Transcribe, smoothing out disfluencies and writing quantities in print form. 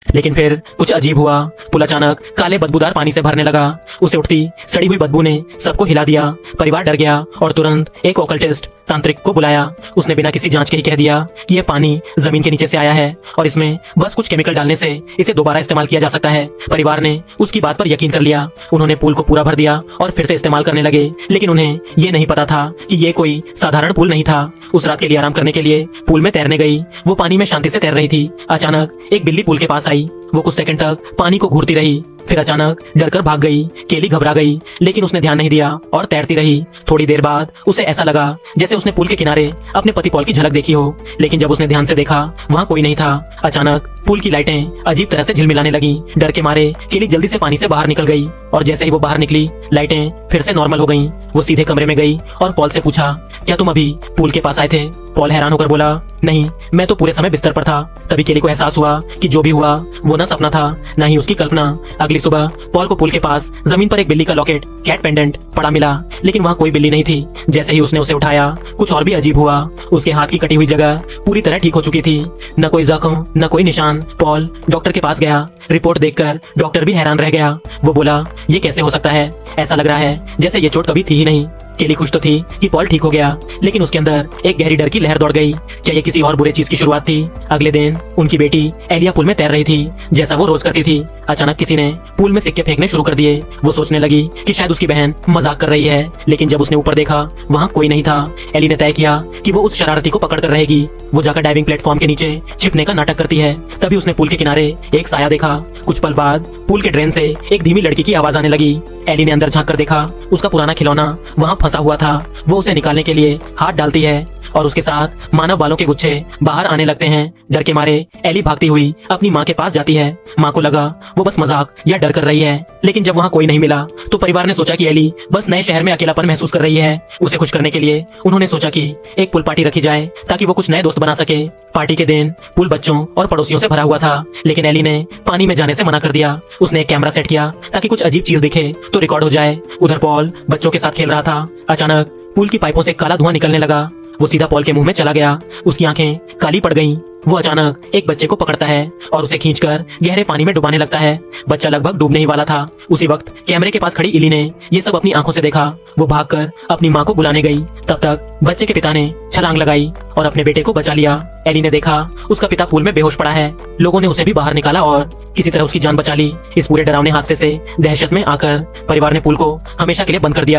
लेकिन फिर कुछ अजीब हुआ। पुल अचानक काले बदबूदार पानी से भरने लगा। उसे उठती सड़ी हुई बदबू ने सबको हिला दिया। परिवार डर गया और तुरंत एक ओकल्टिस्ट तांत्रिक को बुलाया। उसने बिना किसी जांच के ही कह दिया कि यह पानी जमीन के नीचे से आया है और इसमें बस कुछ केमिकल डालने से इसे दोबारा इस्तेमाल किया जा सकता है। परिवार ने उसकी बात पर यकीन कर लिया। उन्होंने पुल को पूरा भर दिया और फिर से इस्तेमाल करने लगे। लेकिन उन्हें ये नहीं पता था कि ये कोई साधारण पुल नहीं था। उस रात के लिए आराम करने के लिए पुल में तैरने गई। वो पानी में शांति से तैर रही थी। अचानक एक बिल्ली पुल के पास आई। वो कुछ सेकंड तक पानी को घूरती रही, फिर अचानक डरकर भाग गई। केली घबरा गई, लेकिन उसने ध्यान नहीं दिया और तैरती रही। थोड़ी देर बाद उसे ऐसा लगा जैसे उसने पुल के किनारे अपने पति पॉल की झलक देखी हो, लेकिन जब उसने ध्यान से देखा वहाँ कोई नहीं था। अचानक पुल की लाइटें अजीब तरह से झिलमिलाने लगी। डर के मारे केली जल्दी से पानी से बाहर निकल गई और जैसे ही वो बाहर निकली लाइटें फिर से नॉर्मल हो गईं। वो सीधे कमरे में गई और पॉल से पूछा, क्या तुम अभी पुल के पास आए थे? पॉल हैरान होकर बोला, नहीं, मैं तो पूरे समय बिस्तर पर था। तभी केली को एहसास हुआ कि जो भी हुआ वो ना सपना था, ना ही उसकी कल्पना। अगली सुबह पॉल को पुल के पास जमीन पर एक बिल्ली का लॉकेट, कैट पेंडेंट, पड़ा मिला, लेकिन वहाँ कोई बिल्ली नहीं थी। जैसे ही उसने उसे उठाया कुछ और भी अजीब हुआ। उसके हाथ की कटी हुई जगह पूरी तरह ठीक हो चुकी थी, न कोई जख्म, न कोई निशान। पॉल डॉक्टर के पास गया। रिपोर्ट देखकर डॉक्टर भी हैरान रह गया। वो बोला, ये कैसे हो सकता है? ऐसा लग रहा है जैसे ये चोट कभी थी ही नहीं। केली खुश तो थी कि पॉल ठीक हो गया, लेकिन उसके अंदर एक गहरी डर की लहर दौड़ गई। क्या ये किसी और बुरे चीज की शुरुआत थी? अगले दिन उनकी बेटी एलिया पुल में तैर रही थी, जैसा वो रोज करती थी। अचानक किसी ने पुल में सिक्के फेंकने शुरू कर दिए। वो सोचने लगी कि शायद उसकी बहन मजाक कर रही है, लेकिन जब उसने ऊपर देखा वहाँ कोई नहीं था। एली ने तय किया कि वो उस शरारती को पकड़ कर रहेगी। वो जाकर डाइविंग प्लेटफॉर्म के नीचे छिपने का नाटक करती है। तभी उसने पुल के किनारे एक साया देखा। कुछ पल बाद पुल के ड्रेन से एक धीमी लड़की की आवाज आने लगी। एली ने अंदर झांक कर देखा। उसका पुराना खिलौना वहाँ फंसा हुआ था। वो उसे निकालने के लिए हाथ डालती है और उसके साथ मानव बालों के गुच्छे बाहर आने लगते हैं। डर के मारे एली भागती हुई अपनी माँ के पास जाती है। माँ को लगा वो बस मजाक या डर कर रही है, लेकिन जब वहाँ कोई नहीं मिला तो परिवार ने सोचा कि एली बस नए शहर में अकेलापन महसूस कर रही है। उसे खुश करने के लिए उन्होंने सोचा कि एक पुल पार्टी रखी जाए ताकि वो कुछ नए दोस्त बना सके। पार्टी के दिन पुल बच्चों और पड़ोसियों से भरा हुआ था, लेकिन एली ने पानी में जाने से मना कर दिया। उसने एक कैमरा सेट किया ताकि कुछ अजीब चीज दिखे तो रिकॉर्ड हो जाए। उधर पॉल बच्चों के साथ खेल रहा था। अचानक पुल की पाइपों से काला धुआं निकलने लगा। वो सीधा पॉल के मुंह में चला गया। उसकी आंखें काली पड़ गईं। वो अचानक एक बच्चे को पकड़ता है और उसे खींचकर गहरे पानी में डुबाने लगता है। बच्चा लगभग डूबने ही वाला था। उसी वक्त कैमरे के पास खड़ी इली ने ये सब अपनी आंखों से देखा। वो भागकर अपनी माँ को बुलाने गई। तब तक बच्चे के पिता ने छलांग लगाई और अपने बेटे को बचा लिया। एली ने देखा उसका पिता पूल में बेहोश पड़ा है। लोगों ने उसे भी बाहर निकाला और किसी तरह उसकी जान बचा ली। इस पूरे डरावने हादसे से दहशत में आकर परिवार ने पुल को हमेशा के लिए बंद कर दिया।